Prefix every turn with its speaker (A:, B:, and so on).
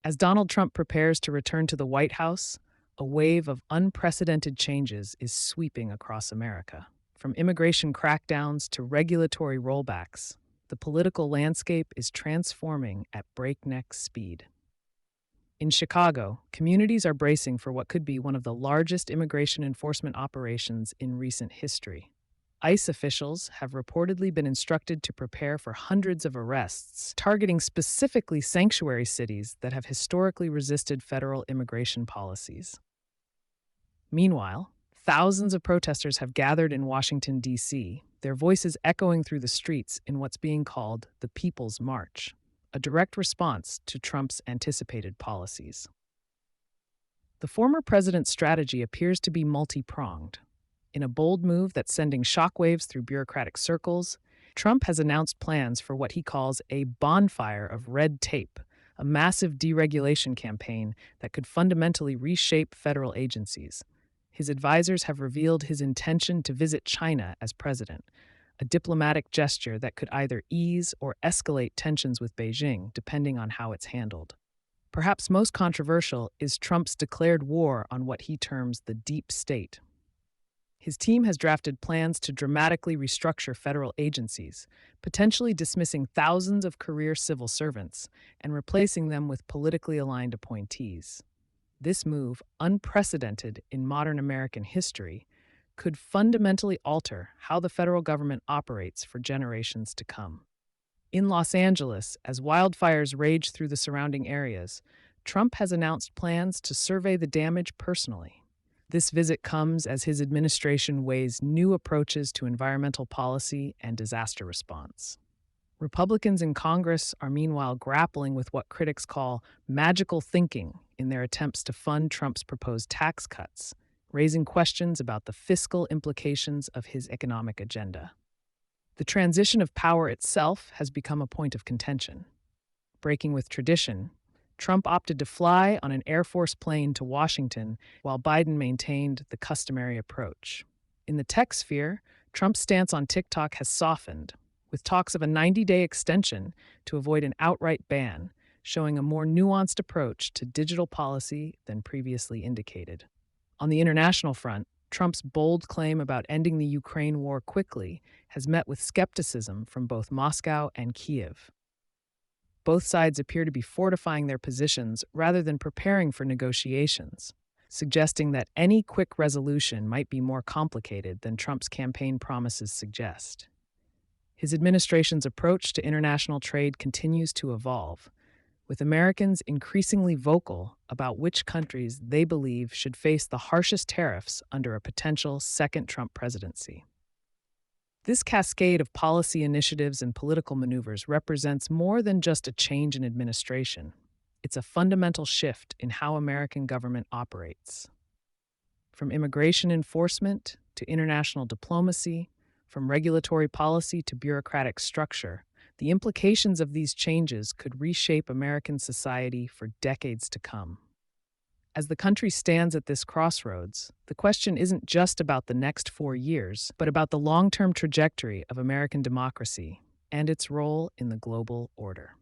A: As Donald Trump prepares to return to the White House, a wave of unprecedented changes is sweeping across America. From immigration crackdowns to regulatory rollbacks, the political landscape is transforming at breakneck speed. In Chicago, communities are bracing for what could be one of the largest immigration enforcement operations in recent history. ICE officials have reportedly been instructed to prepare for hundreds of arrests, targeting specifically sanctuary cities that have historically resisted federal immigration policies. Meanwhile, thousands of protesters have gathered in Washington, D.C., their voices echoing through the streets in what's being called the People's March, a direct response to Trump's anticipated policies. The former president's strategy appears to be multi-pronged. In a bold move that's sending shockwaves through bureaucratic circles, Trump has announced plans for what he calls a bonfire of red tape, a massive deregulation campaign that could fundamentally reshape federal agencies. His advisors have revealed his intention to visit China as president, a diplomatic gesture that could either ease or escalate tensions with Beijing, depending on how it's handled. Perhaps most controversial is Trump's declared war on what he terms the deep state. His team has drafted plans to dramatically restructure federal agencies, potentially dismissing thousands of career civil servants and replacing them with politically aligned appointees. This move, unprecedented in modern American history, could fundamentally alter how the federal government operates for generations to come. In Los Angeles, as wildfires rage through the surrounding areas, Trump has announced plans to survey the damage personally. This visit comes as his administration weighs new approaches to environmental policy and disaster response. Republicans in Congress are meanwhile grappling with what critics call magical thinking in their attempts to fund Trump's proposed tax cuts, raising questions about the fiscal implications of his economic agenda. The transition of power itself has become a point of contention. Breaking with tradition, Trump opted to fly on an Air Force plane to Washington while Biden maintained the customary approach. In the tech sphere, Trump's stance on TikTok has softened, with talks of a 90-day extension to avoid an outright ban, showing a more nuanced approach to digital policy than previously indicated. On the international front, Trump's bold claim about ending the Ukraine war quickly has met with skepticism from both Moscow and Kyiv. Both sides appear to be fortifying their positions rather than preparing for negotiations, suggesting that any quick resolution might be more complicated than Trump's campaign promises suggest. His administration's approach to international trade continues to evolve, with Americans increasingly vocal about which countries they believe should face the harshest tariffs under a potential second Trump presidency. This cascade of policy initiatives and political maneuvers represents more than just a change in administration. It's a fundamental shift in how American government operates. From immigration enforcement to international diplomacy, from regulatory policy to bureaucratic structure, the implications of these changes could reshape American society for decades to come. As the country stands at this crossroads, the question isn't just about the next 4 years, but about the long-term trajectory of American democracy and its role in the global order.